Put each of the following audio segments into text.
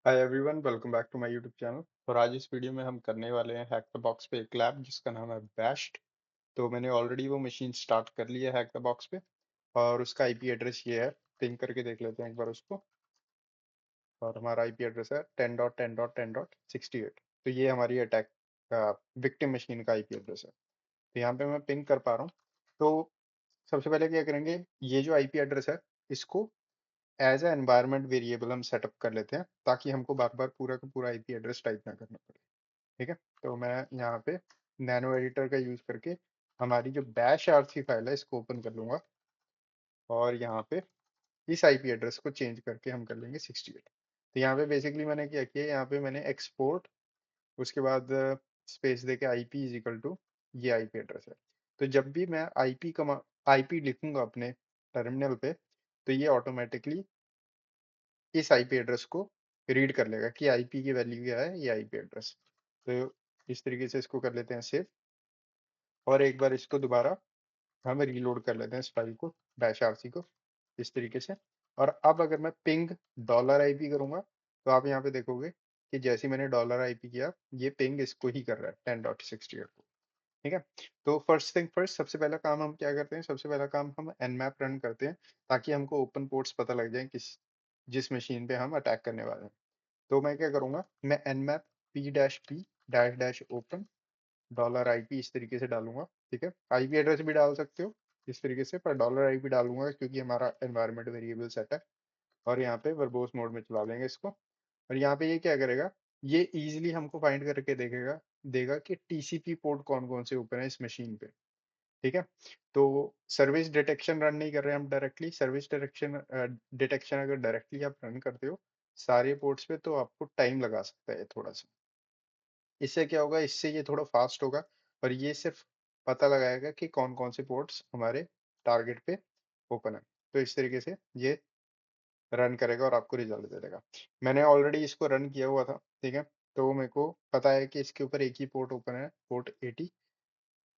Hi everyone, welcome back to my YouTube channel. और आज इस वीडियो में हम करने वाले हैं हैक द बॉक्स पे एक लैब जिसका नाम है बैश्ड। तो मैंने ऑलरेडी वो मशीन स्टार्ट कर ली है हैक द बॉक्स पे। और उसका आईपी एड्रेस ये है। पिंग करके देख लेते हैं एक बार उसको। और हमारा आईपी एड्रेस है 10.10.10.68। तो ये हमारी अटैक विक्टिम मशीन का आईपी एड्रेस है। तो यहाँ पे मैं पिंग कर पा रहा हूँ। तो सबसे पहले क्या करेंगे, ये जो आईपी एड्रेस है इसको एज ए एनवायरनमेंट वेरिएबल हम सेटअप कर लेते हैं, ताकि हमको बार बार पूरा का पूरा आईपी एड्रेस टाइप ना करना पड़े। ठीक है। तो मैं यहाँ पे नैनो एडिटर का यूज करके हमारी जो बैश आरसी फाइल है इसको ओपन कर लूंगा। और यहाँ पे इस आईपी एड्रेस को चेंज करके हम कर लेंगे 68। तो यहाँ पे बेसिकली मैंने क्या किया, यहाँ पे मैंने एक्सपोर्ट, उसके बाद स्पेस देके आईपी इज इक्वल टू ये आईपी एड्रेस है। तो जब भी मैं आईपी लिखूंगा अपने टर्मिनल पे, तो ये ऑटोमेटिकली इस आईपी एड्रेस को रीड कर लेगा कि आईपी की वैल्यू क्या है, ये आईपी एड्रेस। तो इस तरीके से इसको कर लेते हैं सेव। और एक बार इसको दोबारा हम रीलोड कर लेते हैं इस फाइल को, बैश आरसी को, इस तरीके से। और अब अगर मैं पिंग डॉलर आईपी करूंगा, तो आप यहाँ पे देखोगे कि जैसे ही मैंने डॉलर आईपी किया, ये पिंग इसको ही कर रहा है 10.68 को। ठीक है। तो फर्स्ट थिंग फर्स्ट, सबसे पहला काम हम क्या करते हैं, सबसे पहला काम हम nmap रन करते हैं, ताकि हमको ओपन पोर्ट्स पता लग जाए जिस मशीन पे हम अटैक करने वाले हैं। तो मैं क्या करूंगा, मैं nmap p-p dash dash open dollar IP इस तरीके से डालूंगा। ठीक है। आईपी एड्रेस भी डाल सकते हो इस तरीके से, पर डॉलर आईपी डालूंगा क्योंकि हमारा एनवायरनमेंट वेरिएबल सेट है। और यहाँ पे वर्बोस मोड में चला लेंगे इसको। और यहाँ पे ये क्या करेगा, ये इजीली हमको फाइंड करके देखेगा देगा कि टीसीपी पोर्ट कौन कौन से ओपन है इस मशीन पे। ठीक है। तो सर्विस डिटेक्शन रन नहीं कर रहे हैं हम डायरेक्टली। सर्विस डिटेक्शन डिटेक्शन अगर डायरेक्टली आप रन करते हो सारे पोर्ट्स पे, तो आपको टाइम लगा सकता है थोड़ा सा। इससे क्या होगा, इससे ये थोड़ा फास्ट होगा। और ये सिर्फ पता लगाएगा कि कौन कौन से पोर्ट्स हमारे टारगेट पे ओपन है। तो इस तरीके से ये रन करेगा और आपको रिजल्ट दे देगा। मैंने ऑलरेडी इसको रन किया हुआ था। ठीक है। तो मेरे को पता है कि इसके ऊपर एक ही पोर्ट ओपन है, पोर्ट 80।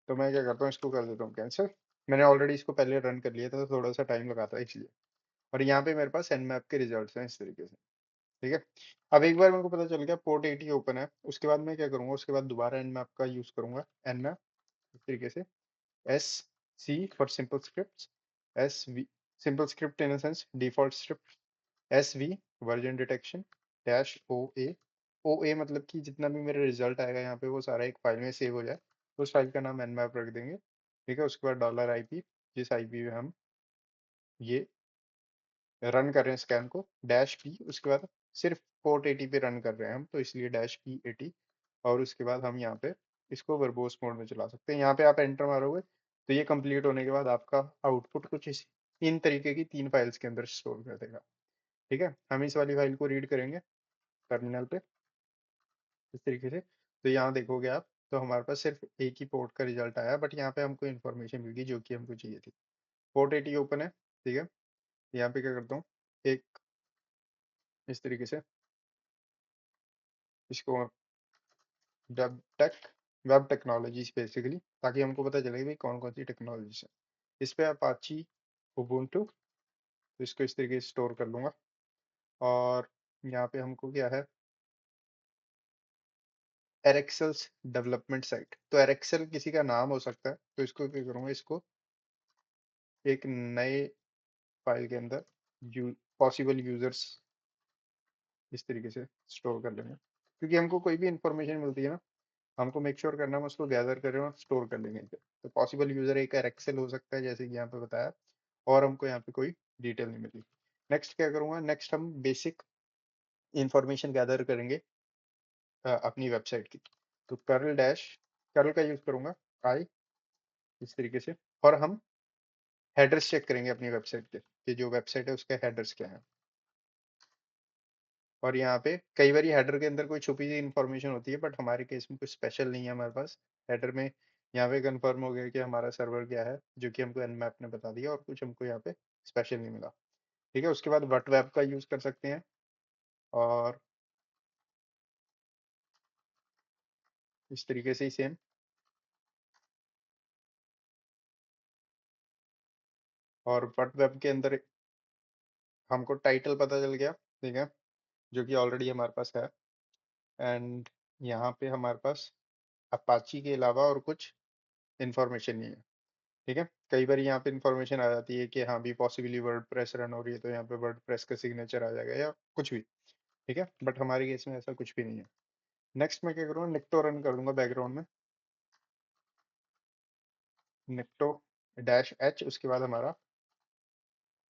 तो मैं क्या करता हूँ, इसको कर देता हूँ कैंसिल। मैंने ऑलरेडी इसको पहले रन कर लिया था, तो थोड़ा सा टाइम लगा था इसलिए। और यहाँ पे मेरे पास एनमैप के रिजल्ट्स हैं इस तरीके से। ठीक है। अब एक बार मेरे को पता चल गया पोर्ट 80 ओपन है, उसके बाद मैं क्या करूंगा, उसके बाद दोबारा एनमैप का यूज करूंगा। एनमैप इस तरीके से S C for simple script, S V simple script in sense default script, S V version detection dash O A मतलब कि जितना भी मेरा रिजल्ट आएगा यहाँ पे वो सारा एक फाइल में सेव हो जाए। उस फाइल का नाम एनमैप रख देंगे। ठीक है। उसके बाद डॉलर आईपी, जिस आईपी पे हम ये रन कर रहे हैं स्कैन को, डैश पी, उसके बाद सिर्फ पोर्ट 80 पे रन कर रहे हैं हम, तो इसलिए डैश पी 80। और उसके बाद हम यहाँ पे इसको वर्बोस मोड में चला सकते हैं। यहाँ पे आप एंटर मारोगे तो ये कंप्लीट होने के बाद आपका आउटपुट कुछ इन तरीके की 3 फाइल्स के अंदर स्टोर कर देगा। ठीक है। हम इस वाली फाइल को रीड करेंगे टर्मिनल पे इस तरीके से। तो यहाँ देखोगे आप, तो हमारे पास सिर्फ एक ही पोर्ट का रिजल्ट आया, बट यहाँ पे हमको इन्फॉर्मेशन मिल गई जो कि हमको चाहिए थी। पोर्ट 80 ओपन है। ठीक है। यहाँ पे क्या करता हूँ, एक इस तरीके से इसको web tech web technologies basically, ताकि हमको पता चले कि भाई कौन कौन सी टेक्नोलॉजीज है इस पे। अपाची उबुंटू, तो इसको इस तरीके से स्टोर कर लूंगा। और यहाँ पे हमको क्या है, एरेक्सल्स डेवलपमेंट साइट। तो एरेक्सल किसी का नाम हो सकता है, तो इसको क्या करूँगा, इसको एक नए फाइल के अंदर पॉसिबल यूजर्स इस तरीके से स्टोर कर लेंगे। क्योंकि हमको कोई भी इंफॉर्मेशन मिलती है ना, हमको मेक श्योर करना है हम उसको गैदर करें और स्टोर कर लेंगे। तो पॉसिबल यूजर एक एक्सेल हो सकता है जैसे कि यहाँ पे बताया, और हमको यहाँ पे कोई डिटेल नहीं मिली। नेक्स्ट क्या करूँगा, नेक्स्ट हम बेसिक इंफॉर्मेशन गैदर करेंगे अपनी वेबसाइट की। तो कर्ल का यूज करूंगा, आई इस तरीके से। और हम हेडर्स चेक करेंगे अपनी वेबसाइट के कि जो वेबसाइट है उसके हेडर्स क्या है। और यहाँ पे कई बार हेडर के अंदर कोई छुपी हुई इन्फॉर्मेशन होती है, बट हमारे केस में कुछ स्पेशल नहीं है हमारे पास हेडर में। यहाँ पे कंफर्म हो गया कि हमारा सर्वर क्या है, जो कि हमको nmap ने बता दिया, और कुछ हमको यहाँ पे स्पेशल नहीं मिला। ठीक है। उसके बाद वट वेब का यूज कर सकते हैं। और इस तरीके से ही सेम, और वट वेब के अंदर हमको टाइटल पता चल गया। ठीक है। जो कि ऑलरेडी हमारे पास है। एंड यहाँ पे हमारे पास अपाची के अलावा और कुछ इन्फॉर्मेशन नहीं है। ठीक है, कई बार यहाँ पे इन्फॉर्मेशन आ जाती है कि हाँ भी पॉसिबली वर्ड प्रेस रन हो रही है, तो यहाँ पे वर्ड प्रेस का सिग्नेचर आ जाएगा या कुछ भी। ठीक है, बट हमारे केस में ऐसा कुछ भी नहीं है। नेक्स्ट मैं क्या करूँगा, निक्टो रन कर दूंगा बैकग्राउंड में, निक्टो डैश एच, उसके बाद हमारा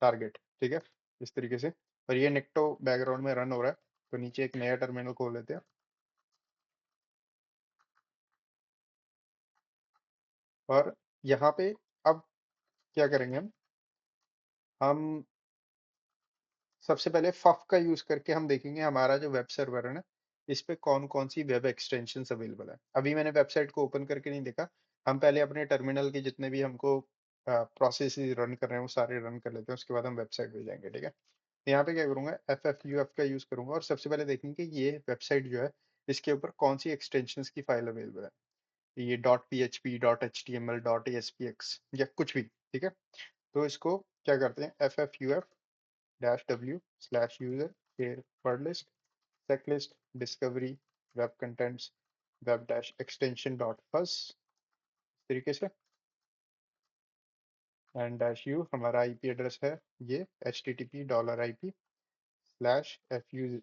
टारगेट। ठीक है, इस तरीके से। और ये निक्टो बैकग्राउंड में रन हो रहा है, तो नीचे एक नया टर्मिनल खोल लेते हैं। और यहाँ पे अब क्या करेंगे हम सबसे पहले फफ का यूज करके हम देखेंगे हमारा जो वेब सर्वर है ना, इस पे कौन कौन सी वेब एक्सटेंशन अवेलेबल है। अभी मैंने वेबसाइट को ओपन करके नहीं देखा, हम पहले अपने टर्मिनल के जितने भी हमको प्रोसेस रन कर रहे हैं वो सारे रन कर लेते हैं, उसके बाद हम वेबसाइट पे जाएंगे। ठीक है, तो यहाँ पे क्या करूंगा, एफ एफ यू एफ का यूज करूंगा और सबसे पहले देखेंगे कि ये वेबसाइट जो है इसके ऊपर कौन सी एक्सटेंशन की फाइल अवेलेबल है। ये dot P H P, dot H T M L, dot A S P X या कुछ भी। ठीक है, तो इसको क्या करते हैं, F F U F dash w slash user फिर word list checklist discovery web contents web dash extension dot fuzz तरीके से। एंड डैश यू हमारा आईपी एड्रेस है, ये H T T P dollar I P slash F you.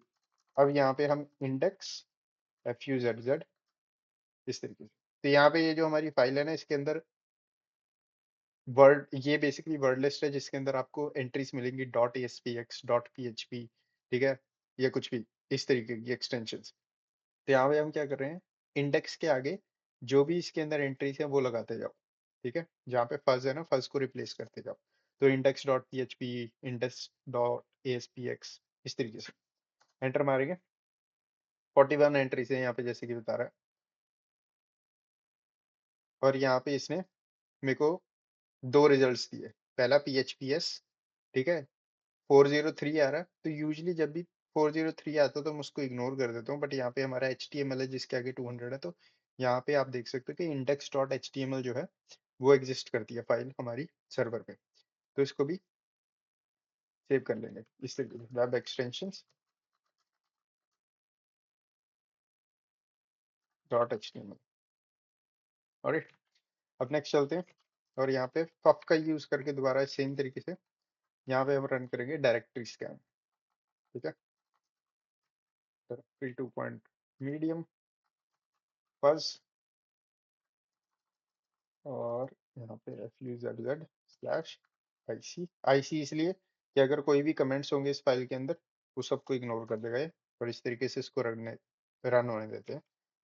अब यहाँ पे हम index F U Z Z इस तरीके से। तो यहाँ पे ये जो हमारी फाइल है ना, इसके अंदर वर्ड, ये बेसिकली वर्ड लिस्ट है जिसके अंदर आपको एंट्रीज मिलेंगी dot A S P x, dot P H P. ठीक है, या कुछ भी इस तरीके की एक्सटेंशन। तो यहाँ पे हम क्या कर रहे हैं, इंडेक्स के आगे जो भी इसके अंदर एंट्रीज है वो लगाते जाओ। ठीक है, जहाँ पे फर्ज है ना, फर्ज को रिप्लेस करते जाओ। तो index dot P H P, index dot A S P x, इस तरीके से एंटर मारेंगे। 41 एंट्रीज है यहाँ पे जैसे कि बता रहा है। और यहाँ पे इसने मेरे को दो रिजल्ट्स दिए। पहला पी एच पी एस, ठीक है, 403 आ रहा है। तो यूजली जब भी 403 आता है तो मैं उसको इग्नोर कर देता हूँ, बट यहाँ पे हमारा एच टी एम एल है जिसके आगे 200 है। तो यहाँ पे आप देख सकते हो कि index dot H T M L जो है वो एग्जिस्ट करती है फाइल हमारी सर्वर पे। तो इसको भी सेव कर लेंगे इस तरीके से, web extension dot H T M L. और अब नेक्स्ट चलते हैं और यहाँ पे पफ का यूज करके दोबारा सेम तरीके से यहाँ पे हम रन करेंगे डायरेक्टरी स्कैन। ठीक है, डायरेक्टरी 2 पॉइंट मीडियम फज, और यहाँ पे F U Z Z slash I C इसलिए कि अगर कोई भी कमेंट्स होंगे इस फाइल के अंदर वो सबको इग्नोर कर देगा ये। और इस तरीके से इसको रन होने देते हैं।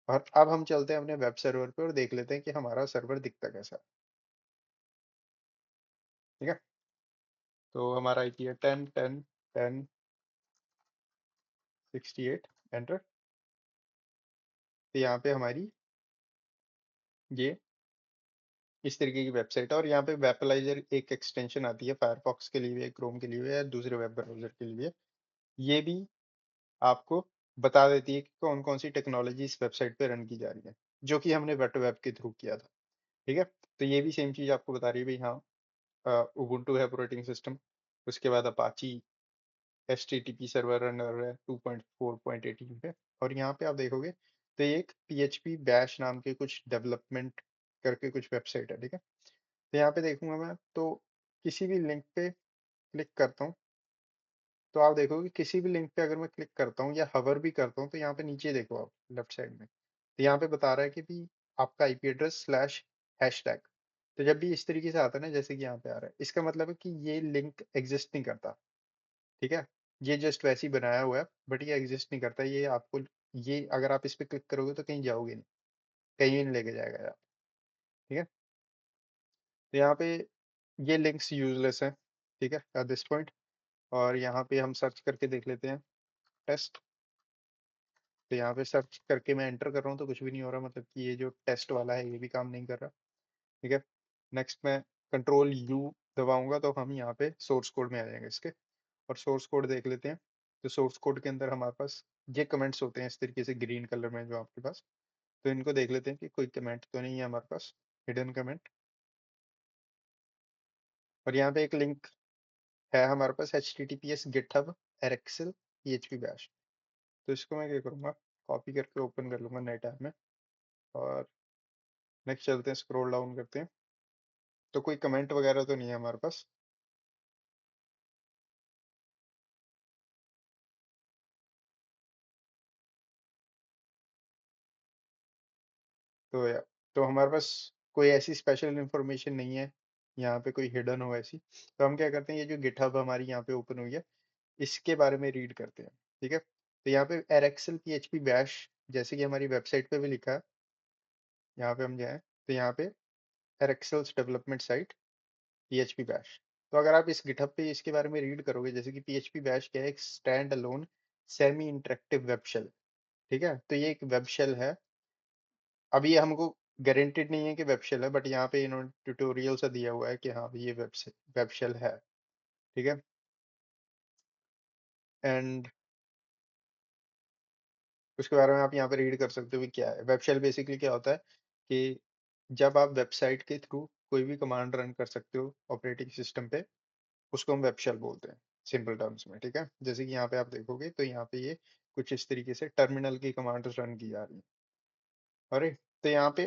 और अब हम चलते हैं अपने वेब सर्वर पे और देख लेते हैं कि हमारा सर्वर दिखता कैसा है। ठीक है, तो हमारा आईपी है 10.10.10.68 एंटर। तो यहाँ पे हमारी ये इस तरीके की वेबसाइट है। और यहाँ पे वेबलाइजर एक एक्सटेंशन आती है, फायरफॉक्स के लिए भी, क्रोम के लिए भी, या दूसरे वेब ब्राउजर के लिए भी है। ये भी आपको बता देती है कि कौन कौन सी टेक्नोलॉजी इस वेबसाइट पे रन की जा रही है, जो कि हमने वेट वेब के थ्रू किया था। ठीक है, तो ये भी सेम चीज आपको बता रही है भाई, हाँ उबुंटू है ऑपरेटिंग सिस्टम, उसके बाद Apache H T T P server run कर रहा है 2.4.18 पे। और यहाँ पे आप देखोगे तो ये एक पी एच पी बैश नाम के कुछ डेवलपमेंट करके कुछ वेबसाइट है। ठीक है, तो यहाँ पे देखूंगा मैं, तो किसी भी लिंक पे क्लिक करता हूँ तो आप देखोगे किसी भी लिंक पे अगर मैं क्लिक करता हूँ या हवर भी करता हूँ, तो यहाँ पे नीचे देखो आप लेफ्ट साइड में, तो यहाँ पे बता रहा है कि भी आपका IP address slash hash tag. तो जब भी इस तरीके से आता है ना, जैसे कि यहाँ पे आ रहा है, इसका मतलब है कि ये लिंक एग्जिस्ट नहीं करता। ठीक है, ये जस्ट वैसे ही बनाया हुआ है, बट ये एग्जिस्ट नहीं करता। ये आपको, ये अगर आप इस पे क्लिक करोगे तो कहीं जाओगे नहीं, कहीं भी नहीं लेके जाएगा यार। ठीक है, तो यहाँ पे ये लिंक्स यूजलेस हैं। ठीक है, एट दिस पॉइंट। और यहाँ पे हम सर्च करके देख लेते हैं टेस्ट। तो यहाँ पे सर्च करके मैं एंटर कर रहा हूँ तो कुछ भी नहीं हो रहा, मतलब कि ये जो टेस्ट वाला है ये भी काम नहीं कर रहा। ठीक है, नेक्स्ट मैं कंट्रोल यू दबाऊंगा तो हम यहाँ पे सोर्स कोड में आ जाएंगे इसके, और सोर्स कोड देख लेते हैं। तो सोर्स कोड के अंदर हमारे पास ये कमेंट्स होते हैं इस तरीके से ग्रीन कलर में जो आपके पास। तो इनको देख लेते हैं कि कोई कमेंट तो नहीं है हमारे पास, हिडन कमेंट। और यहाँ पे एक लिंक है हमारे पास, H T T P S GitHub एरेक्सल पी एच पी बैश। तो इसको मैं क्या करूँगा, कॉपी करके ओपन कर लूँगा नए टैब में, और नेक्स्ट चलते हैं, स्क्रॉल डाउन करते हैं। तो कोई कमेंट वगैरह तो नहीं है हमारे पास। तो या तो हमारे पास कोई ऐसी स्पेशल इंफॉर्मेशन नहीं है यहाँ पे, कोई हिडन हो ऐसी। तो हम क्या करते हैं, ये जो गिटहब हमारी यहाँ पे ओपन हुई है, इसके बारे में रीड करते हैं। ठीक है, तो यहाँ पे एरेक्सल पीएचपी बैश, जैसे कि हमारी वेबसाइट पे भी लिखा है, यहाँ पे हम जाएं तो यहाँ पे एरेक्सल्स डेवलपमेंट साइट पीएचपी बैश। तो अगर आप इस गिटहब पे इसके बारे में रीड करोगे, जैसे कि पीएचपी बैश क्या है, एक stand alone semi interactive web shell. ठीक है, तो ये एक वेब शेल है। अब ये हमको गारंटेड नहीं है कि वेब शेल है, बट यहाँ पे इन्होंने ट्यूटोरियल सा दिया हुआ है कि हाँ ये वेब शेल है। ठीक है, एंड उसके बारे में आप यहाँ पे रीड कर सकते हो कि क्या है वेब शेल। बेसिकली क्या होता है कि जब आप वेबसाइट के थ्रू कोई भी कमांड रन कर सकते हो ऑपरेटिंग सिस्टम पे, उसको हम वेब शेल बोलते हैं सिंपल टर्म्स में। ठीक है, जैसे कि यहाँ पे आप देखोगे तो यहाँ पे ये कुछ इस तरीके से टर्मिनल की कमांड रन की जा रही है। अरे, तो यहाँ पे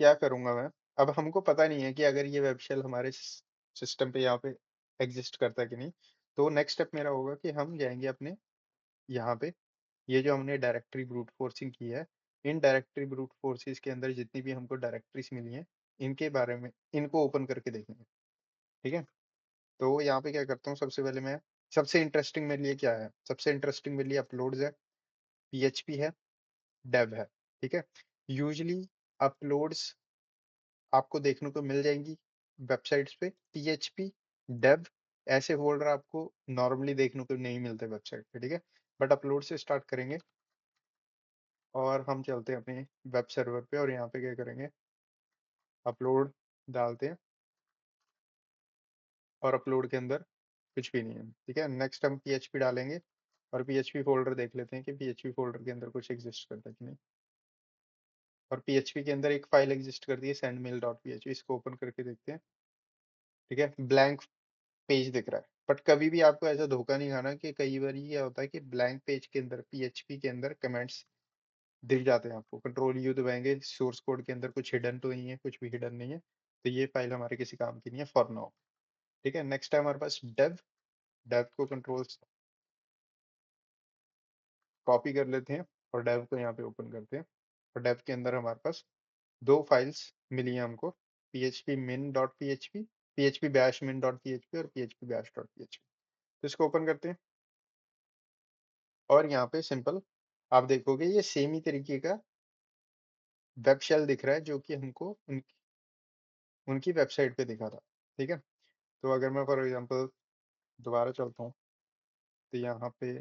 क्या करूंगा मैं, अब हमको पता नहीं है कि अगर ये वेब शेल हमारे सिस्टम पे यहाँ पे एग्जिस्ट करता है कि नहीं। तो नेक्स्ट स्टेप मेरा होगा कि हम जाएंगे अपने यहाँ पे, ये जो हमने डायरेक्टरी ब्रूट फोर्सिंग की है, इन डायरेक्टरी ब्रूट फोर्सेस के अंदर जितनी भी हमको डायरेक्टरीज मिली हैं, इनके बारे में इनको ओपन करके देखेंगे। ठीक है, तो यहाँ पे क्या करता हूँ, सबसे पहले मैं, सबसे इंटरेस्टिंग मेरे लिए क्या है, सबसे इंटरेस्टिंग मेरे लिए अपलोड्स है, पीएचपी है, डेव है। ठीक है, यूजली अपलोड्स आपको देखने को मिल जाएंगी वेबसाइट्स पे, पीएचपी, डेव ऐसे फोल्डर आपको नॉर्मली देखने को नहीं मिलते वेबसाइट पे। ठीक है, बट अपलोड से स्टार्ट करेंगे और हम चलते हैं अपने वेब सर्वर पे, और यहाँ पे क्या करेंगे, अपलोड डालते हैं, और अपलोड के अंदर कुछ भी नहीं है। ठीक है, नेक्स्ट हम पीएचपी डालेंगे, और पीएचपी फोल्डर देख लेते हैं कि पीएचपी फोल्डर के अंदर कुछ एग्जिस्ट करता है कि नहीं। और पीएचपी के अंदर एक फाइल एग्जिस्ट करती है सेंडमेल डॉट पीएचपी, इसको ओपन करके देखते हैं। ठीक है, ब्लैंक पेज दिख रहा है, बट कभी भी आपको ऐसा धोखा नहीं खाना कि कई बार ये होता है कि ब्लैंक पेज के अंदर पीएचपी के अंदर कमेंट्स दिख जाते हैं आपको, कंट्रोल यू दबाएंगे, सोर्स कोड के अंदर कुछ हिडन तो नहीं है, कुछ भी हिडन नहीं है, तो ये फाइल हमारे किसी काम की नहीं है फॉर नाउ। ठीक है, नेक्स्ट टाइम हमारे पास डेव, डेव को कंट्रोल कॉपी कर लेते हैं, और डेव को यहाँ पे ओपन करते हैं। और डेव के अंदर हमारे पास दो फाइल्स मिली हैं हमको, php min dot php, php bash min dot php और php bash डॉट php। तो इसको ओपन करते हैं, और यहाँ पे सिंपल आप देखोगे ये सेम ही तरीके का वेब शेल दिख रहा है जो कि हमको उनकी वेबसाइट पे दिखा था। ठीक है, तो अगर मैं फॉर एग्जांपल दोबारा चलता हूँ, तो यहाँ पे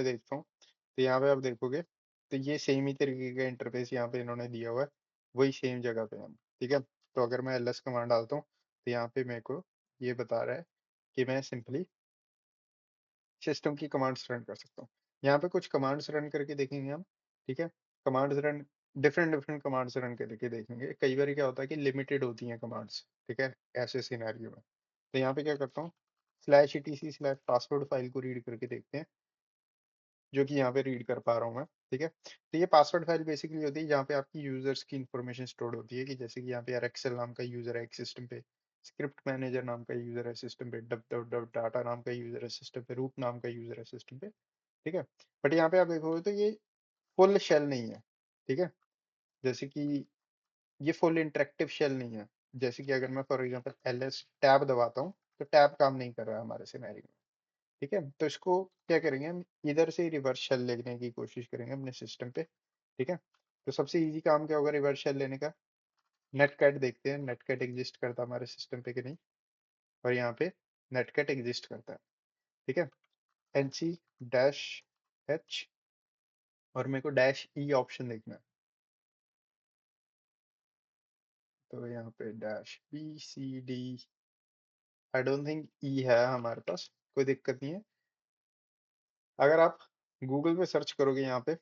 देखता हूँ, तो यहाँ पे आप देखोगे तो ये सेम ही तरीके का इंटरफेस यहाँ पे इन्होंने दिया हुआ है, वही सेम जगह पे है। ठीक है, तो अगर मैं ls कमांड डालता हूँ, तो यहाँ पे मेरे को ये बता रहा है कि मैं सिंपली सिस्टम की कमांड्स रन कर सकता हूँ। यहाँ पे कुछ कमांड्स रन करके देखेंगे हम। ठीक है, commands run, different different commands run करके देखेंगे। कई बार क्या होता है कि लिमिटेड होती हैं कमांड्स। ठीक है, ऐसे सिनेरियो में तो यहाँ पे क्या करता हूँ, slash etc slash password file को रीड करके देखते हैं, जो कि यहाँ पे रीड कर पा रहा हूँ मैं। ठीक है, तो ये पासवर्ड फाइल बेसिकली होती है जहाँ पे आपकी यूजर्स की इंफॉर्मेशन स्टोर होती है, कि जैसे कि यहाँ पे यार एक्सेल नाम का यूजर है एक सिस्टम पे, स्क्रिप्ट मैनेजर नाम का यूजर है सिस्टम पे, डब डब डब डाटा नाम का यूजर है सिस्टम पे, रूट नाम का यूजर है सिस्टम पे। ठीक है, बट यहाँ पे आप देखोगे तो ये फुल शेल नहीं है। ठीक है, जैसे कि ये फुल इंटरेक्टिव शेल नहीं है। जैसे कि अगर मैं फॉर एग्जांपल ls टैब दबाता हूँ, तो टैब काम नहीं कर रहा है हमारे सिनेरियो में। ठीक है, तो इसको क्या करेंगे हम, इधर से रिवर्स शेल लेने की कोशिश करेंगे अपने सिस्टम पे। ठीक है, तो सबसे इजी काम क्या होगा रिवर्स शेल लेने का, नेटकैट देखते हैं नेटकैट एग्जिस्ट करता है हमारे सिस्टम पे कि नहीं। और यहाँ पे नेटकैट एग्जिस्ट करता है। ठीक है, nc डैश h, और मेरे को डैश ई ऑप्शन देखना है, तो यहाँ पे dash bcd, I don't think E है हमारे पास, कोई दिक्कत नहीं है। अगर आप गूगल पे सर्च करोगे यहाँ पे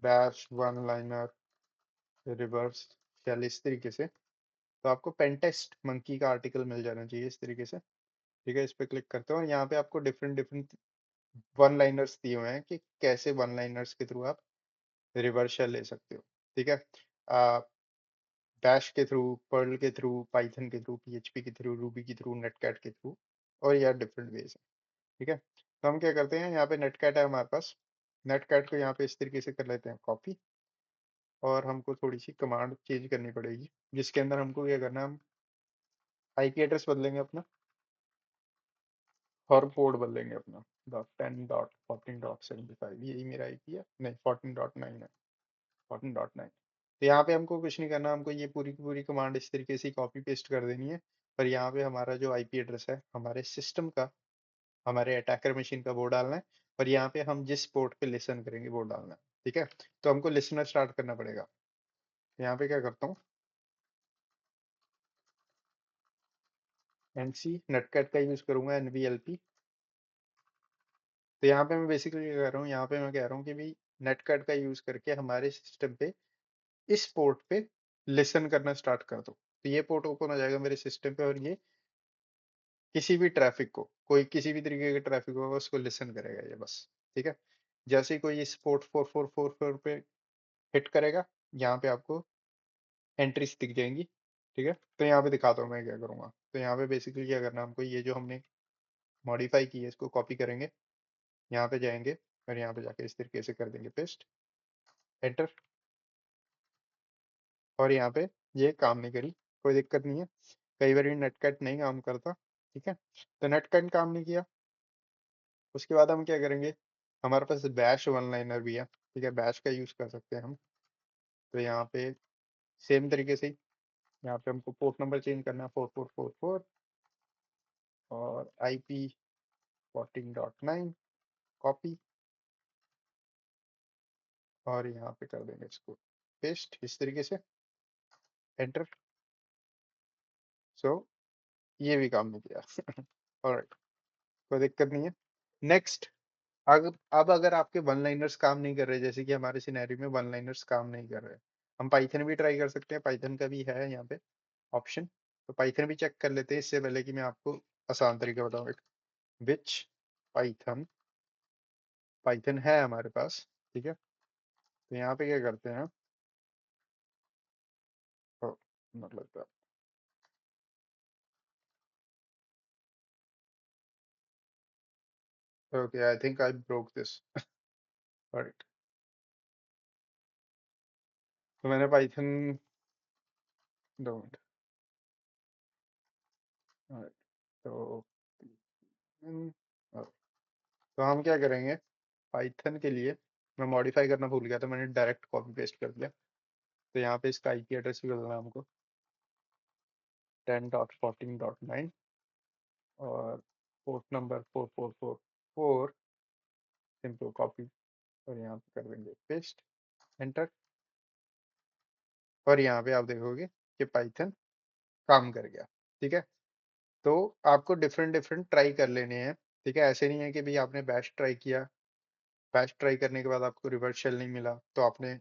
dash one liner, reverse shell इस तरीके से, तो आपको पेंटेस्ट मंकी का आर्टिकल मिल जाना चाहिए इस तरीके से। ठीक है, इस पे क्लिक करते हो और यहाँ पे आपको डिफरेंट डिफरेंट वन लाइनर्स दिए हुए हैं कि कैसे वन लाइनर्स के थ्रू आप रिवर्स शेल ले सकते हो। ठीक है, बैश के थ्रू, पर्ल के थ्रू, पाइथन के थ्रू, पीएचपी के थ्रू, रूबी के थ्रू, नेटकैट के थ्रू, और यार डिफरेंट वेज है। ठीक है, तो हम क्या करते हैं, यहाँ पे नेटकैट है हमारे पास, नेटकैट को यहाँ पे इस तरीके से कर लेते हैं कॉपी, और हमको थोड़ी सी कमांड चेंज करनी पड़ेगी जिसके अंदर हमको क्या करना है, हम आईपी एड्रेस बदलेंगे अपना और पोर्ट बदलेंगे अपना, 10.14.75, यही मेरा आईपी है, नहीं 14.9 है, 14.9। तो यहाँ पे हमको कुछ नहीं करना, हमको ये पूरी की पूरी कमांड इस तरीके से कॉपी पेस्ट कर देनी है। पर यहाँ पे हमारा जो आईपी एड्रेस है हमारे सिस्टम का, हमारे अटैकर मशीन का, वो डालना है। और यहाँ पे हम जिस पोर्ट पे लिसन करेंगे वो डालना है। ठीक है, तो हमको लिसनर स्टार्ट करना पड़ेगा। तो यहाँ पे क्या करता हूँ, एनसी नेटकैट का यूज करूंगा, एनवीएलपी। तो यहाँ पे मैं बेसिकली क्या कर रहा हूँ, यहाँ पे मैं कह रहा हूँ कि भाई नेटकैट का यूज करके हमारे सिस्टम पे इस पोर्ट पे लिसन करना स्टार्ट कर दो। तो ये पोर्ट ओपन हो जाएगा मेरे सिस्टम पे, और ये किसी भी ट्रैफिक को, कोई किसी भी तरीके का ट्रैफिक होगा उसको लिसन करेगा ये बस। ठीक है, जैसे ही कोई इस पोर्ट 4444 पे हिट करेगा, यहाँ पे आपको एंट्रीज दिख जाएंगी। ठीक है, तो यहाँ पे दिखाता हूँ मैं क्या करूँगा। तो यहाँ पे बेसिकली क्या करना है हमको, ये जो हमने मॉडिफाई की है इसको कॉपी करेंगे, यहाँ पे जाएंगे और यहाँ पे जाके इस तरीके से कर देंगे पेस्ट, एंटर। और यहाँ पे ये काम नहीं करी, कोई दिक्कत नहीं है, कई बार नेटकट नहीं काम करता। ठीक है, तो नेटकट काम नहीं किया, उसके बाद हम क्या करेंगे, हमारे पास बैश वन लाइनर भी है। ठीक है, बैश का यूज कर सकते हैं हम। तो यहाँ पे सेम तरीके से ही यहाँ पे हमको पोर्ट नंबर चेंज करना है, 4444, और आईपी 14.9, कॉपी, और यहाँ पे कर देंगे इसको पेस्ट इस तरीके से, एंटर। सो ये भी काम नहीं किया। ऑलराइट, कोई दिक्कत नहीं है। नेक्स्ट, अब अगर आपके वन लाइनर्स काम नहीं कर रहे, जैसे कि हमारे सिनेरियो में वन लाइनर्स काम नहीं कर रहे, हम पाइथन भी ट्राई कर सकते हैं, पाइथन का भी है यहाँ पे ऑप्शन। तो पाइथन भी चेक कर लेते हैं इससे पहले कि मैं आपको आसान तरीका बताऊँ एक, विच पाइथन, पाइथन है हमारे पास। ठीक है, तो यहाँ पे क्या करते हैं, ओ, मतलब okay, I think I broke this. Right, तो मैंने पाइथन, दो मिनट, alright, तो तो हम क्या करेंगे, पाइथन के लिए मैं मॉडिफाई करना भूल गया था, मैंने डायरेक्ट कॉपी पेस्ट कर दिया। तो यहाँ पे इसका आईपी एड्रेस भी बदलना है हमको, 10.14.9, और पोर्ट नंबर 4444, सिंपल कॉपी, और यहाँ पे कर देंगे पेस्ट, एंटर। और यहाँ पे आप देखोगे कि पाइथन काम कर गया। ठीक है, तो आपको डिफरेंट डिफरेंट ट्राई कर लेने हैं। ठीक है, ऐसे नहीं है कि भाई आपने बैश ट्राई किया, बैश ट्राई करने के बाद आपको रिवर्स शेल नहीं मिला तो आपने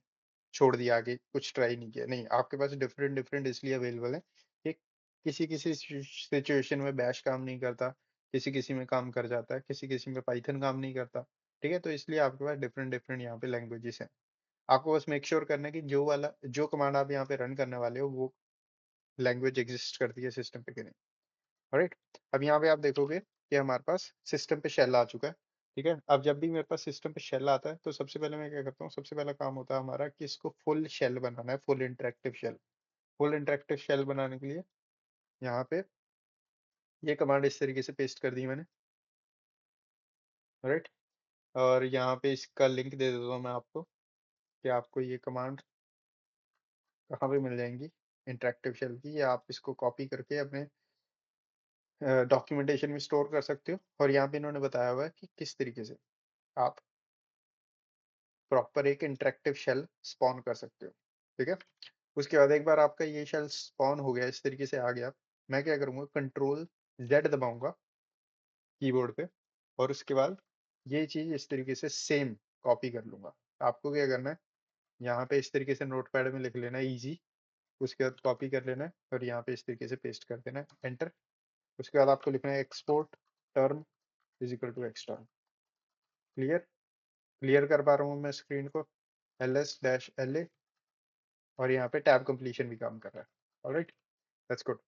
छोड़ दिया, आगे कुछ ट्राई नहीं किया। नहीं, आपके पास डिफरेंट डिफरेंट इसलिए अवेलेबल है कि किसी किसी सिचुएशन में बैश काम नहीं करता, किसी किसी में काम कर जाता है, किसी किसी में पाइथन काम नहीं करता। ठीक है, तो इसलिए आपके पास डिफरेंट डिफरेंट यहाँ पे लैंग्वेजेस हैं। आपको बस मेक श्योर करना है कि जो कमांड आप यहाँ पे रन करने वाले हो वो लैंग्वेज एग्जिस्ट करती है सिस्टम पे कि नहीं। राइट, अब यहाँ पे आप देखोगे कि हमारे पास सिस्टम पे शेल आ चुका है। ठीक है, अब जब भी मेरे पास सिस्टम पे शेल आता है तो सबसे पहले मैं क्या करता हूँ, सबसे पहला काम होता है हमारा कि इसको फुल शेल बनाना है, full interactive shell. Full interactive shell बनाने के लिए यहाँ पे ये कमांड इस तरीके से पेस्ट कर दी मैंने। राइट, और यहाँ पे इसका लिंक दे देता हूँ मैं आपको कि आपको ये कमांड कहाँ पे मिल जाएंगी इंटरेक्टिव शेल की, या आप इसको कॉपी करके अपने डॉक्यूमेंटेशन में स्टोर कर सकते हो। और यहाँ पे इन्होंने बताया हुआ है कि किस तरीके से आप प्रॉपर एक इंटरेक्टिव शेल स्पॉन कर सकते हो। ठीक है, उसके बाद एक बार आपका ये शेल स्पॉन हो गया, इस तरीके से आ गया, मैं क्या करूँगा, कंट्रोल जेड दबाऊंगा कीबोर्ड पे, और उसके बाद ये चीज इस तरीके से सेम कॉपी कर लूंगा। आपको क्या करना है, यहाँ पे इस तरीके से नोटपैड में लिख लेना इजी, उसके बाद कॉपी कर लेना है और यहाँ पे इस तरीके से पेस्ट कर देना है, एंटर। उसके बाद आपको लिखना है export term is equal to xterm. Clear? Clear कर पा रहा हूँ मैं स्क्रीन को? ls-la, और यहाँ पे टैब कंप्लीशन भी काम कर रहा है। Alright, that's good.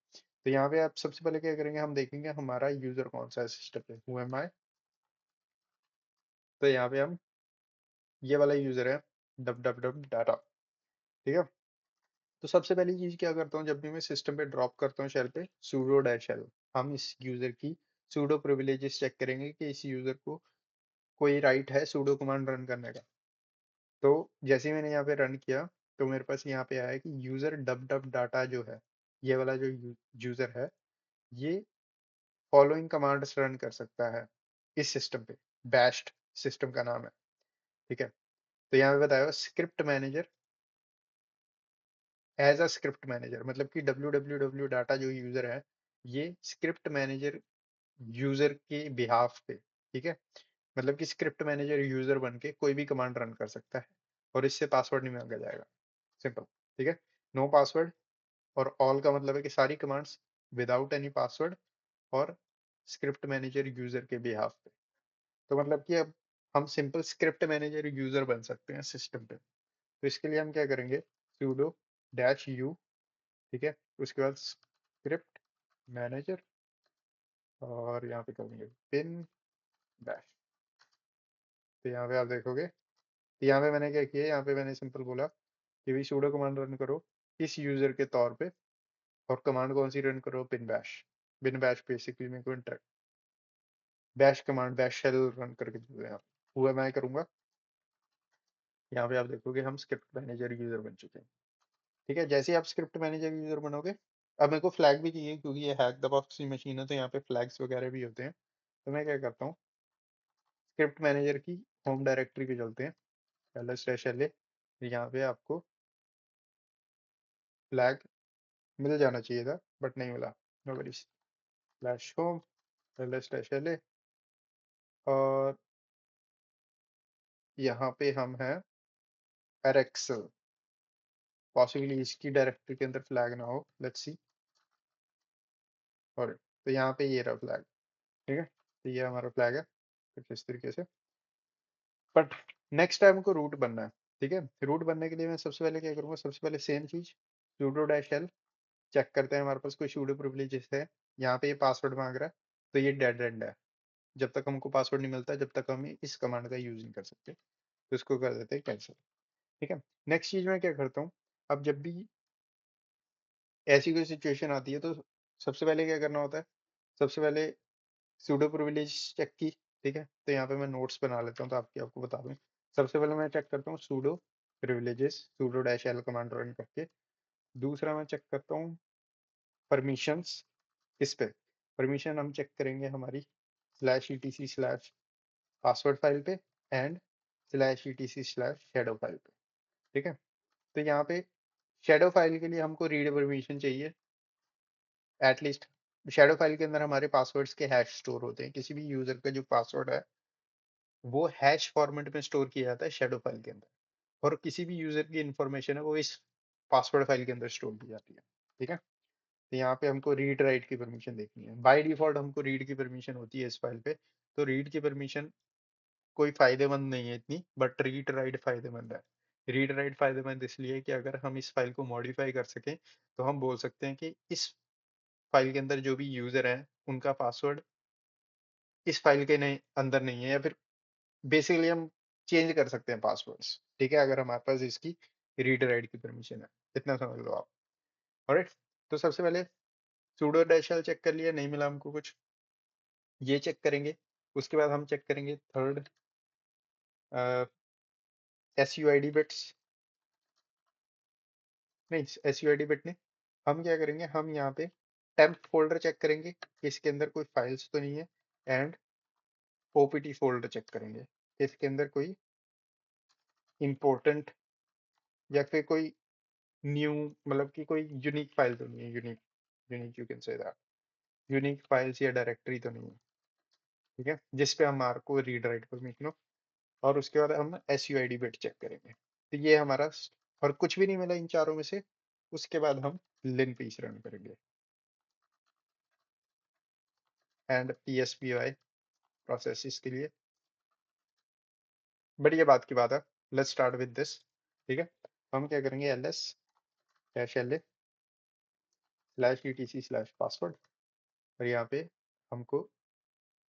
तो यहाँ पे आप सबसे पहले क्या करेंगे, हम देखेंगे हमारा यूजर कौन सा है सिस्टम पे, हु एम आई। तो यहाँ पे हम ये वाला यूजर है, डब डब डब डाटा। ठीक है, तो सबसे पहली चीज क्या करता हूँ, जब भी मैं सिस्टम पे ड्रॉप करता हूँ शेल पे, sudo डैश l, हम इस यूजर की sudo प्रिविलेजेस चेक करेंगे कि इस यूजर को कोई राइट है sudo कमांड रन करने का। तो जैसे ही मैंने यहाँ पे रन किया, तो मेरे पास यहाँ पे आया कि यूजर डब डब डाटा जो है, ये वाला जो यूजर है, ये फॉलोइंग कमांड्स रन कर सकता है इस सिस्टम पे। बैश्ड सिस्टम का नाम है। ठीक है, तो यहाँ पे बताया script manager, as a script manager, मतलब कि www डाटा जो यूजर है, ये स्क्रिप्ट मैनेजर यूजर के बिहाफ पे। ठीक है, मतलब कि स्क्रिप्ट मैनेजर यूजर बन के कोई भी कमांड रन कर सकता है और इससे पासवर्ड नहीं मांगा जाएगा। सिंपल। ठीक है, नो पासवर्ड, और ऑल का मतलब है कि सारी कमांड्स विदाउट एनी पासवर्ड, और स्क्रिप्ट मैनेजर यूजर के बिहाफ पे। तो मतलब कि अब हम सिंपल स्क्रिप्ट मैनेजर यूजर बन सकते हैं सिस्टम पे। तो इसके लिए हम क्या करेंगे, sudo डैश यू, ठीक है, उसके बाद स्क्रिप्ट मैनेजर, और यहाँ पे करेंगे पिन बैश। तो यहाँ पे आप देखोगे, तो यहाँ पे मैंने क्या किया, यहाँ पे मैंने सिंपल बोला कि भाई sudo कमांड रन करो इस यूजर के तौर पे, और कमांड कौन सी रन करो, bin bash. Bin bash basically मेरे को bash command, bash shell run करके दे दो। यहाँ हुआ मैं करूंगा, यहाँ पे आप देखोगे हम स्क्रिप्ट मैनेजर यूजर बन चुके हैं। ठीक है, जैसे ही आप स्क्रिप्ट मैनेजर यूजर बनोगे, अब मेरे को फ्लैग भी चाहिए क्योंकि ये हैक द बॉक्स की मशीन है, तो यहाँ पे फ्लैग्स वगैरह भी होते हैं। तो मैं क्या करता हूँ, स्क्रिप्ट मैनेजर की होम डायरेक्टरी पे चलते हैं, ls-la, यहाँ पे आपको फ्लैग मिल जाना चाहिए था बट नहीं मिला, no worries. Slash home, ls-la, और यहाँ पे हम हैं एरेक्सल। पॉसिबली इसकी डायरेक्टरी के अंदर फ्लैग ना हो, लेट्स सी। और तो यहाँ पे ये रहा फ्लैग। ठीक है, तो ये हमारा फ्लैग है कुछ इस तरीके से। बट नेक्स्ट टाइम को रूट बनना है। ठीक है, रूट बनने के लिए मैं सबसे पहले क्या करूंगा, सबसे पहले सेम चीज, sudo डैश l, चेक करते हैं हमारे पास कोई sudo प्रिविलेजेस है। यहाँ पे ये पासवर्ड मांग रहा है, तो ये डेड एंड है। जब तक हमको पासवर्ड नहीं मिलता, जब तक हम इस कमांड का यूज नहीं कर सकते, तो इसको कर देते हैं कैंसिल। ठीक है, नेक्स्ट चीज मैं क्या करता हूँ, अब जब भी ऐसी कोई सिचुएशन आती है, तो सबसे पहले क्या करना होता है, सबसे पहले सूडो प्रिविलेज चेक की। ठीक है, तो यहाँ पे मैं नोट्स बना लेता हूँ तो आपको बता दूँ। सबसे पहले मैं चेक करता हूँ pseudo privileges, pseudo dash L command run करके। दूसरा मैं चेक करता हूँ परमिशंस। किस पे परमिशन हम चेक करेंगे, हमारी slash ETC slash password file पे, and slash ETC slash shadow file पे। ठीक है, तो यहाँ पे शेडो फाइल के लिए हमको रीड परमिशन चाहिए एटलीस्ट। शेडो फाइल के अंदर हमारे पासवर्ड्स के हैश स्टोर होते हैं, किसी भी यूजर का जो पासवर्ड है वो हैश फॉर्मेट में स्टोर किया जाता है शेडो फाइल के अंदर, और किसी भी यूजर की इंफॉर्मेशन है वो इस पासवर्ड फाइल के अंदर स्टोर की जाती है। ठीक है, तो यहाँ पे हमको रीड राइट की परमिशन देखनी है। बाय डिफॉल्ट हमको रीड की परमिशन होती है इस फाइल पे, तो रीड की परमिशन कोई फायदेमंद नहीं है इतनी, बट रीड राइट फायदेमंद है। रीड राइट फायदेमंद इसलिए कि अगर हम इस फाइल को मॉडिफाई कर सकें, तो हम बोल सकते हैं कि इस फाइल के अंदर जो भी यूजर है उनका पासवर्ड इस फाइल के नहीं अंदर नहीं है, या फिर बेसिकली हम चेंज कर सकते हैं पासवर्ड्स। ठीक है, अगर हमारे पास इसकी रीड राइट की परमिशन है, इतना समझ लो आप। ऑलराइट, तो सबसे पहले sudo dash l चेक कर लिया, नहीं मिला हमको कुछ, ये चेक करेंगे। उसके बाद हम चेक करेंगे थर्ड suid बिट्स, नहीं suid बिट नहीं, हम क्या करेंगे, हम यहाँ पे टेम्प फोल्डर चेक करेंगे कि इसके अंदर कोई फाइल्स तो नहीं है, एंड opt फोल्डर चेक करेंगे कि इसके अंदर कोई इंपॉर्टेंट या फिर कोई न्यू, मतलब कि कोई यूनिक फाइल तो नहीं है, unique, unique you can say that, unique files या डायरेक्टरी तो नहीं है। ठीक है, जिस पे हमारे को रीड राइट परमिशन हो। और उसके बाद हम S U I D bit check करेंगे। तो ये हमारा और कुछ भी नहीं मिला इन चारों में से, उसके बाद हम लिन पीस रन करेंगे एंड PSPI प्रोसेस इसके लिए। बट ये बात की बात है, लेट्स स्टार्ट विद दिस। ठीक है, हम क्या करेंगे, ls-la/etc/password, और यहाँ पे हमको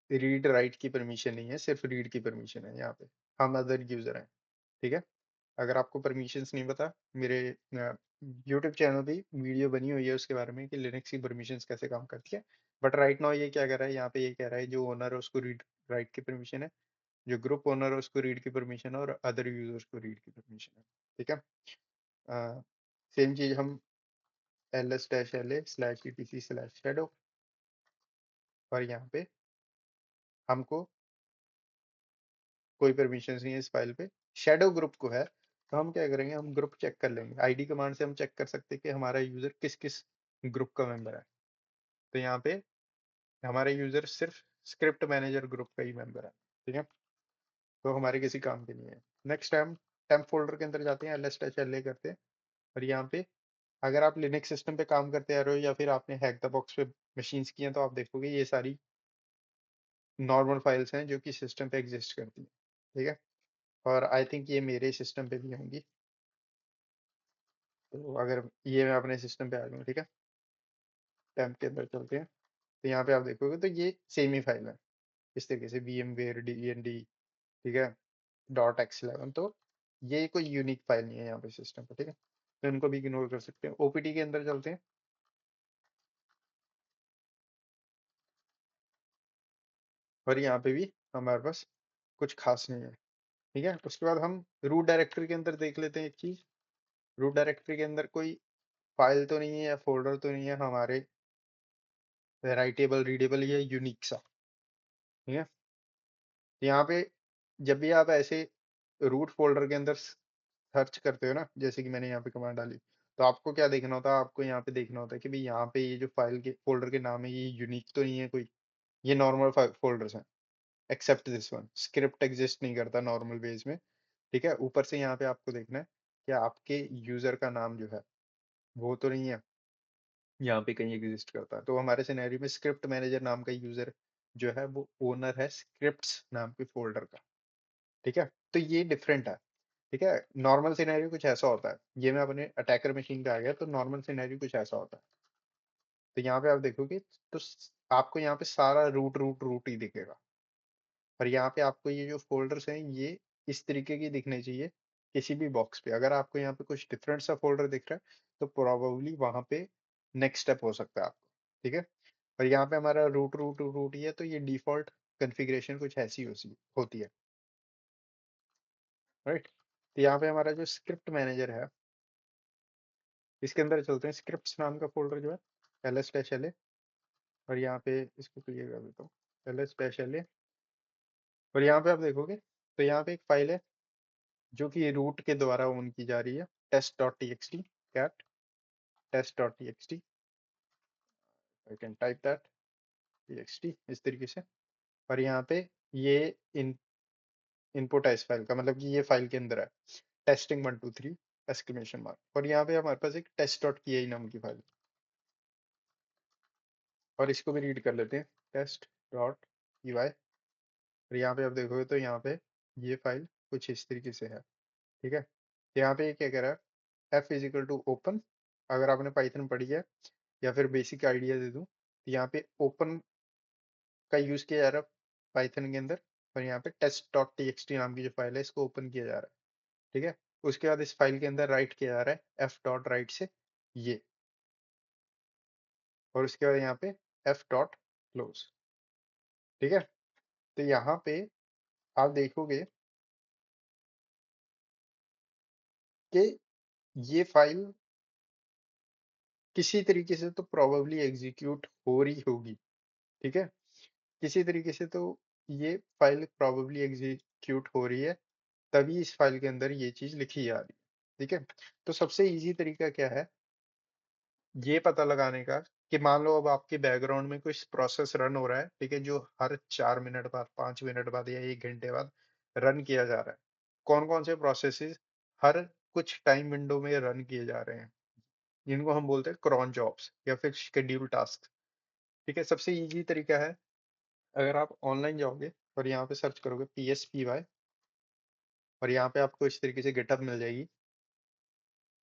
रीड राइट की परमिशन नहीं है, सिर्फ रीड की परमिशन है यहाँ पे। हम अदर यूजर हैं। ठीक है, अगर आपको परमिशंस नहीं पता, मेरे यूट्यूब चैनल पे वीडियो बनी हुई है उसके बारे में कि लिनक्स की परमिशंस कैसे काम करती है। बट राइट नाउ ये क्या कर रहा है, यहाँ पे ये कह रहा है जो ओनर है उसको रीड राइट की परमिशन है, जो ग्रुप ओनर है उसको रीड की परमिशन है, और अदर यूजर्स को रीड की परमिशन है। ठीक है, सेम चीज हम ls-la/etc/shadow, और यहाँ पे हमको कोई परमिशन नहीं है इस फाइल पे, शेडो ग्रुप को है। तो हम क्या करेंगे, हम ग्रुप चेक कर लेंगे, आईडी कमांड से हम चेक कर सकते हैं कि हमारा यूजर किस किस ग्रुप का मेंबर है। तो यहाँ पे हमारा यूजर सिर्फ स्क्रिप्ट मैनेजर ग्रुप का ही मेंबर है। ठीक है, तो हमारे किसी काम के नहीं है। नेक्स्ट टाइम टेम्प फोल्डर के अंदर जाते हैं, ls-la करते हैं, और यहाँ पे अगर आप लिनक्स सिस्टम पे काम करते आ रहे हो या फिर आपने हैक द बॉक्स पे मशीन्स की हैं, तो आप देखोगे ये सारी नॉर्मल फाइल्स हैं जो कि सिस्टम पे एग्जिस्ट करती हैं। ठीक है, और आई थिंक ये मेरे सिस्टम पे भी होंगी। तो अगर ये मैं अपने सिस्टम पे आ गया हूँ, ठीक है, टेम्प के अंदर चलते हैं, तो यहाँ पे आप देखोगे तो ये सेम ही फाइल है, इस तरीके से VMware DND। ठीक है, .x11, तो ये कोई यूनिक फाइल नहीं है यहाँ पे सिस्टम पे। ठीक है, तो इनको भी इग्नोर कर सकते हैं। OPT के अंदर चलते हैं, और यहाँ पे भी हमारे पास कुछ खास नहीं है। ठीक है, उसके बाद हम रूट डायरेक्टरी के अंदर देख लेते हैं एक चीज। रूट डायरेक्टरी के अंदर कोई फाइल तो नहीं है या फोल्डर तो नहीं है हमारे राइटेबल रीडेबल या यूनिक सा। ठीक है, तो यहाँ पे जब भी आप ऐसे रूट फोल्डर के अंदर सर्च करते हो ना, जैसे कि मैंने यहाँ पे कमांड डाली, तो आपको क्या देखना होता है, आपको यहाँ पे देखना होता है कि भाई यहाँ पे ये जो फाइल के फोल्डर के नाम है ये यूनिक तो नहीं है कोई, ये नॉर्मल फोल्डर्स हैं, except this one, script exist नहीं करता नॉर्मल बेस में। ठीक है, ऊपर से यहाँ पे आपको देखना है कि आपके यूजर का नाम जो है वो तो नहीं है यहाँ पे कहीं एग्जिस्ट करता है। तो हमारे सिनेरियो में स्क्रिप्ट मैनेजर नाम का यूजर जो है वो ओनर है स्क्रिप्ट्स नाम के फोल्डर का। ठीक है, तो ये डिफरेंट है। ठीक है, नॉर्मल सिनेरियो कुछ ऐसा होता है, ये मैं अपने अटैकर मशीन पे आ गया, तो नॉर्मल सिनेरियो कुछ ऐसा होता है। तो यहाँ पे आप देखोगे तो आपको यहाँ पे सारा रूट रूट रूट ही दिखेगा, और यहाँ पे आपको ये जो फोल्डर्स हैं ये इस तरीके की दिखने चाहिए किसी भी बॉक्स पे। अगर आपको यहाँ पे कुछ डिफरेंट सा फोल्डर दिख रहा है तो प्रोबेबली वहां पे नेक्स्ट स्टेप हो सकता है आपको। ठीक है, और यहाँ पे हमारा रूट रूट रूट ही है, तो ये डिफॉल्ट कॉन्फ़िगरेशन कुछ ऐसी होती है। राइट, तो यहाँ पे हमारा जो स्क्रिप्ट मैनेजर है, इसके अंदर चलते हैं, स्क्रिप्ट्स नाम का फोल्डर जो है ls-la, और यहाँ पे इसको क्लियर कर देता हूँ, ls-la, और यहाँ पे आप देखोगे तो यहाँ पे एक फाइल है जो कि रूट के द्वारा ओन की जा रही है, test.txt, cat test.txt, I can type that txt इस तरीके से। और यहाँ पे ये इन इनपुट है इस फाइल का, मतलब कि ये फाइल के अंदर है testing123 एक्सक्लेमेशन मार्क, और यहाँ पे हमारे पास एक test.py नाम की फाइल, और इसको भी रीड कर लेते हैं, test.py। और यहाँ पे आप देखोगे तो यहाँ पे ये फाइल कुछ इस तरीके से है। ठीक है, तो यहाँ पे ये क्या कह रहा है, f is equal to open, अगर आपने पाइथन पढ़ी है या फिर बेसिक आइडिया दे दूं, तो यहाँ पे ओपन का यूज किया जा रहा है पाइथन के अंदर, और यहाँ पे test.txt नाम की जो फाइल है इसको ओपन किया जा रहा है। ठीक है, उसके बाद इस फाइल के अंदर राइट किया जा रहा है f डॉट राइट से ये, और उसके बाद यहाँ पे f डॉट क्लोज। ठीक है, तो यहाँ पे आप देखोगे कि ये फाइल किसी तरीके से तो प्रोबेबली एग्जीक्यूट हो रही होगी। ठीक है, किसी तरीके से तो ये फाइल प्रोबेबली एग्जीक्यूट हो रही है, तभी इस फाइल के अंदर ये चीज लिखी जा रही है। ठीक है, तो सबसे इजी तरीका क्या है ये पता लगाने का, कि मान लो अब आपके बैकग्राउंड में कुछ प्रोसेस रन हो रहा है, ठीक है, जो हर 4 मिनट बाद, 5 मिनट बाद या 1 घंटे बाद रन किया जा रहा है। कौन कौन से प्रोसेसेस हर कुछ टाइम विंडो में रन किए जा रहे हैं, जिनको हम बोलते हैं क्रॉन जॉब्स या फिर शेड्यूल टास्क। ठीक है, सबसे इजी तरीका है, अगर आप ऑनलाइन जाओगे और यहाँ पे सर्च करोगे PSPY, और यहाँ पे आपको इस तरीके से गिटहब मिल जाएगी,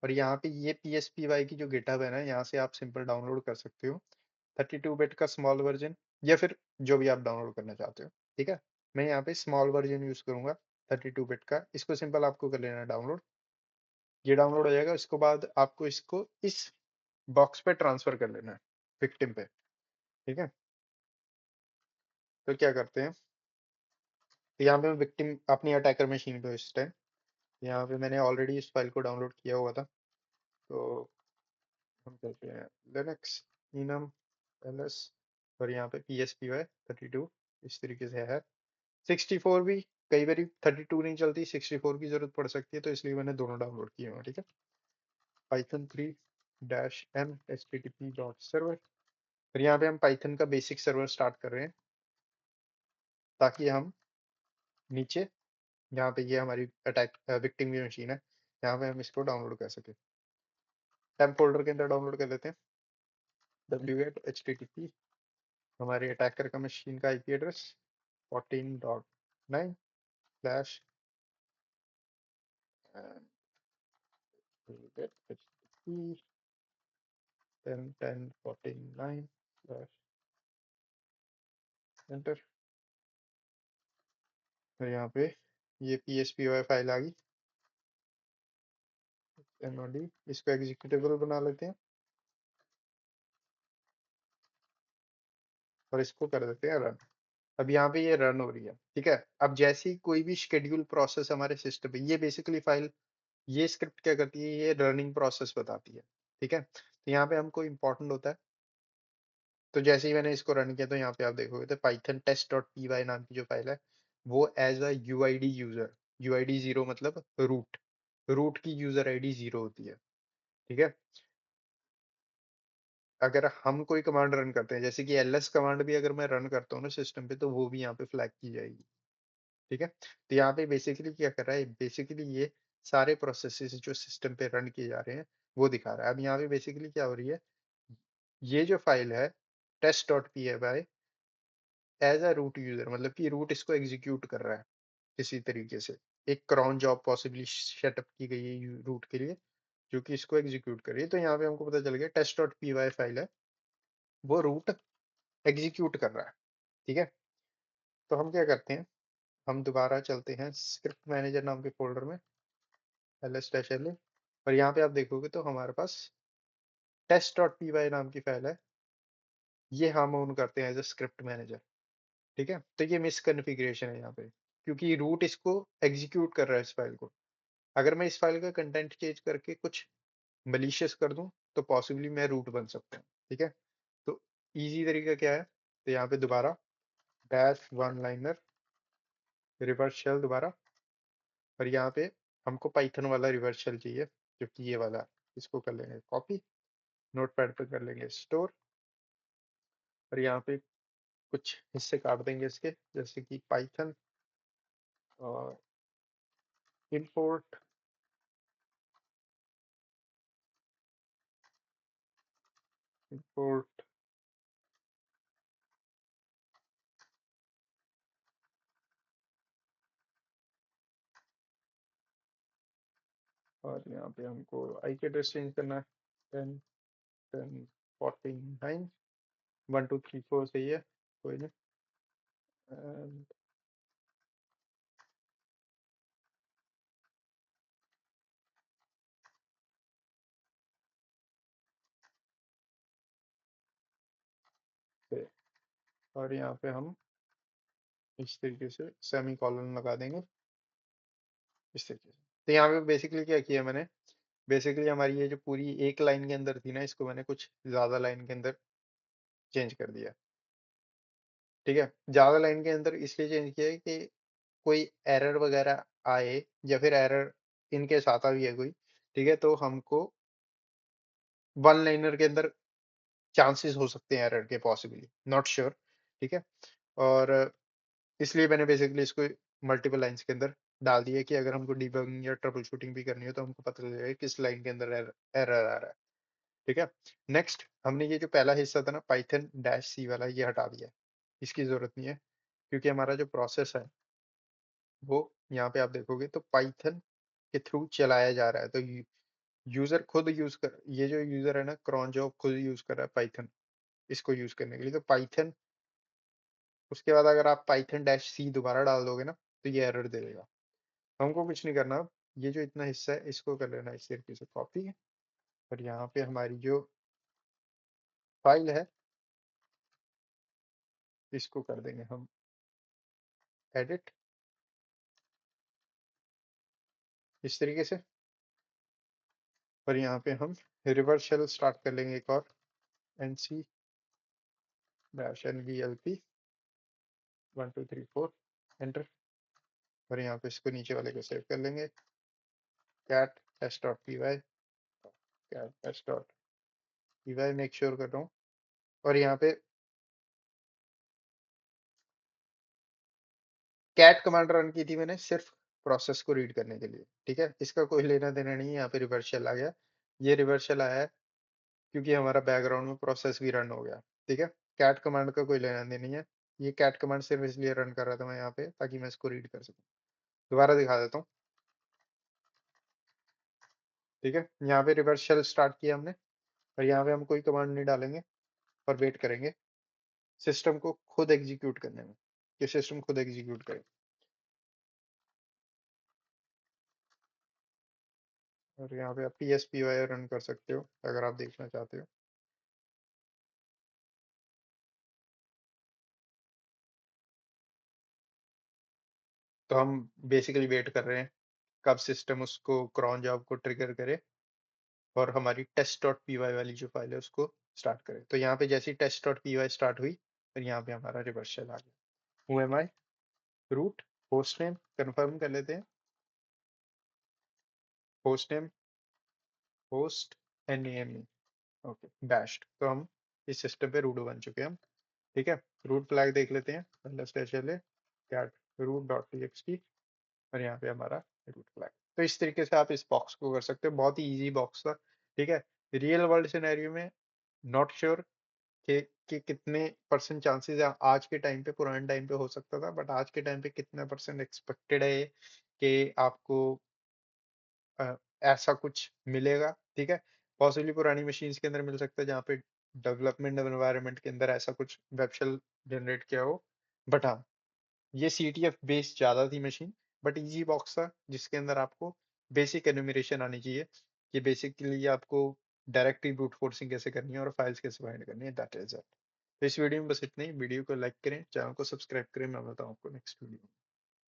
और यहाँ पे ये PSPY की जो गिटहब है ना, यहाँ से आप सिंपल डाउनलोड कर सकते हो 32 बिट का स्मॉल वर्जन, या फिर जो भी आप डाउनलोड करना चाहते हो। ठीक है, मैं यहाँ पे स्मॉल वर्जन यूज करूंगा 32 बिट का। इसको सिंपल आपको कर लेना है डाउनलोड। ये डाउनलोड हो जाएगा, उसके बाद आपको इसको इस बॉक्स पे ट्रांसफर कर लेना है, विक्टिम पे। ठीक है, तो क्या करते हैं, तो यहाँ पे मैं विक्टिम अपनी अटैकर मशीन पे हूँ इस टाइम। यहाँ पे मैंने ऑलरेडी इस फाइल को डाउनलोड किया हुआ था, तो हम कहते हैं लिनक्स enum ls, और यहाँ पे PSPY 32 इस तरीके से है। 64 भी कई बार 32 नहीं चलती, 64 की जरूरत पड़ सकती है, तो इसलिए मैंने दोनों डाउनलोड किए हुए हैं। ठीक है, python 3 -m http.server, फिर यहाँ पे हम पाइथन का बेसिक सर्वर स्टार्ट कर रहे हैं, ताकि हम नीचे, यहाँ पे ये हमारी अटैक विक्टिम की मशीन है, यहाँ पे हम इसको डाउनलोड कर सके। टेम्प फोल्डर के अंदर डाउनलोड कर लेते हैं wget http, हमारे अटैकर का मशीन का IP address 14.9 slash wget http 10.10.49 slash enter. फिर यहाँ पे ये PSPY फाइल आ गई nod, इसको एग्जीक्यूटेबल बना लेते हैं और इसको कर देते हैं रन। अब यहाँ पे ये रन हो रही है। ठीक है, अब जैसे ही कोई भी शेड्यूल प्रोसेस हमारे सिस्टम पे, ये बेसिकली फाइल, ये स्क्रिप्ट क्या करती है, ये रनिंग प्रोसेस बताती है। ठीक है, तो यहाँ पे हमको इम्पोर्टेंट होता है, तो जैसे ही मैंने इसको रन किया तो यहाँ पे आप देखोगे तो पाइथन टेस्ट डॉट py नाम की जो फाइल है, वो as a UID user, UID zero मतलब रूट, रूट की यूजर आईडी जीरो होती है। ठीक है, अगर हम कोई कमांड रन करते हैं, जैसे कि ls कमांड भी अगर मैं रन करता हूँ ना सिस्टम पे, तो वो भी यहाँ पे फ्लैग की जाएगी। ठीक है, तो यहाँ पे बेसिकली क्या कर रहा है, बेसिकली ये सारे प्रोसेसेस जो सिस्टम पे रन किए जा रहे हैं वो दिखा रहा है। अब यहाँ पे बेसिकली क्या हो रही है, ये जो फाइल है test dot P Y, as a root user मतलब कि रूट इसको एग्जीक्यूट कर रहा है किसी तरीके से, एक क्रॉन जॉब पॉसिबली सेटअप की गई है रूट के लिए, जो कि इसको एग्जीक्यूट कर रही है। तो यहाँ पे हमको पता चल गया test dot P Y file है, वो रूट एग्जीक्यूट कर रहा है। ठीक है, तो हम क्या करते हैं, हम दोबारा चलते हैं स्क्रिप्ट मैनेजर नाम के फोल्डर में, ls-la, और यहाँ पे आप देखोगे तो हमारे पास टेस्ट डॉट पी वाई नाम की फाइल है, ये हम ऑन करते हैं एज अ स्क्रिप्ट मैनेजर। ठीक है, तो ये मिस कन्फिग्रेशन है यहाँ पे, क्योंकि रूट इसको एग्जीक्यूट कर रहा है इस फाइल को। अगर मैं इस फाइल का कंटेंट चेंज करके कुछ मलिशियस कर दूं, तो पॉसिबली मैं रूट बन सकता हूँ। ठीक है, तो इजी तरीका क्या है, तो यहाँ पे दोबारा dash one liner reverse shell दोबारा, और यहाँ पे हमको पाइथन वाला रिवर्स शेल चाहिए, जो कि ये वाला, इसको कर लेंगे कॉपी, नोटपैड पे कर लेंगे स्टोर, और यहाँ पे कुछ हिस्से काट देंगे इसके, जैसे कि पाइथन और इंपोर्ट, इंपोर्ट और यहाँ पे हमको आई के एड्रेस चेंज करना है 10.10.49 1 2 3 4 सही है, कोई नहीं। And और यहाँ पे हम इस तरीके से सेमी कॉलन लगा देंगे इस तरीके से। तो यहाँ पे बेसिकली क्या किया मैंने, बेसिकली हमारी ये जो पूरी एक लाइन के अंदर थी ना, इसको मैंने कुछ ज्यादा लाइन के अंदर चेंज कर दिया। ठीक है, ज्यादा लाइन के अंदर इसलिए चेंज किया है कि कोई एरर वगैरह आए, या फिर एरर इनके साथ आ भी है कोई, ठीक है, तो हमको वन लाइनर के अंदर चांसेस हो सकते हैं एरर के, पॉसिबली नॉट श्योर। ठीक है, और इसलिए मैंने बेसिकली इसको मल्टीपल लाइंस के अंदर डाल दिया कि अगर हमको डिबगिंग या ट्रबल शूटिंग भी करनी हो तो हमको पता चल जाएगा किस लाइन के अंदर एरर आ रहा है। ठीक है। नेक्स्ट हमने ये जो पहला हिस्सा था ना पाइथन डैश सी वाला, ये हटा दिया है। इसकी जरूरत नहीं है, क्योंकि हमारा जो प्रोसेस है वो यहाँ पे आप देखोगे तो पाइथन के थ्रू चलाया जा रहा है। तो यूजर खुद यूज कर, ये जो यूजर है ना क्रॉन, जो खुद यूज कर रहा है पाइथन इसको यूज करने के लिए, तो पाइथन, उसके बाद अगर आप पाइथन डैश सी दोबारा डाल दोगे ना तो ये एरर दे देगा। हमको कुछ नहीं करना। ये जो इतना हिस्सा है इसको कर लेना इस तरीके से कॉपी, और यहाँ पे हमारी जो फाइल है इसको कर देंगे हम एडिट इस तरीके से। और यहाँ पे हम रिवर्स शेल स्टार्ट कर लेंगे एक और, N C dash N V L P 1234 enter. और यहाँ पे इसको नीचे वाले को सेव कर लेंगे, cat S dot P Y, cat S dot P Y make sure कर रहा हूँ। और यहाँ पे कैट कमांड रन की थी मैंने सिर्फ प्रोसेस को रीड करने के लिए। ठीक है, इसका कोई लेना देना नहीं है। यहाँ पे रिवर्स शेल आ गया, ये रिवर्स शेल आया है क्योंकि हमारा बैकग्राउंड में प्रोसेस भी रन हो गया। ठीक है, कैट कमांड का कोई लेना देना नहीं है। ये कैट कमांड सिर्फ इसलिए रन कर रहा था मैं यहाँ पे ताकि मैं इसको रीड कर सकूँ। दोबारा दिखा देता हूँ। ठीक है, यहाँ पे रिवर्स शेल स्टार्ट किया हमने, और यहाँ पे हम कोई कमांड नहीं डालेंगे और वेट करेंगे सिस्टम को खुद एग्जीक्यूट करने में, कि सिस्टम खुद एग्जीक्यूट करे। और यहाँ पे आप P S P Y run कर सकते हो अगर आप देखना चाहते हो। तो हम बेसिकली वेट कर रहे हैं कब सिस्टम उसको क्रॉन जॉब को ट्रिगर करे और हमारी टेस्ट डॉट पी वाई वाली जो फाइल है उसको स्टार्ट करे। तो यहाँ पे जैसी test dot P Y start हुई, फिर यहाँ पे हमारा रिवर्स शेल आ गया। Who am I, root, host name confirm कर लेते हैं, host name host N A M E, okay bashed. तो हम इस सिस्टम पे रूट बन चुके हैं हम। ठीक है, रूट फ्लैग देख लेते हैं पहले स्पेशल है cat root dot T X T, और यहाँ पे हमारा रूट फ्लैग। तो इस तरीके से आप इस बॉक्स को कर सकते हो, बहुत ही इजी बॉक्स था। ठीक है, रियल वर्ल्ड सिनेरियो में नॉट श्योर कि कितने परसेंट चांसेस है आज के टाइम पे, पुराने टाइम पे हो सकता था, बट आज के टाइम पे कितना परसेंट एक्सपेक्टेड है कि आपको ऐसा कुछ मिलेगा। ठीक है, पॉसिबली पुरानी मशीन्स के अंदर मिल सकता है जहाँ पे डेवलपमेंट एनवायरनमेंट के अंदर ऐसा कुछ वेब शेल जनरेट किया हो। बट हाँ, ये CTF बेस्ड ज्यादा थी मशीन, बट इजी बॉक्स था जिसके अंदर आपको बेसिक एनुमरेशन आनी चाहिए कि बेसिकली आपको डायरेक्टली ब्रूट फोर्सिंग कैसे करनी है और फाइल्स कैसे फाइंड करनी है, दैट इज इट। तो इस वीडियो में बस इतना ही। वीडियो को लाइक करें, चैनल को सब्सक्राइब करें। मैं बताऊँ आपको नेक्स्ट वीडियो।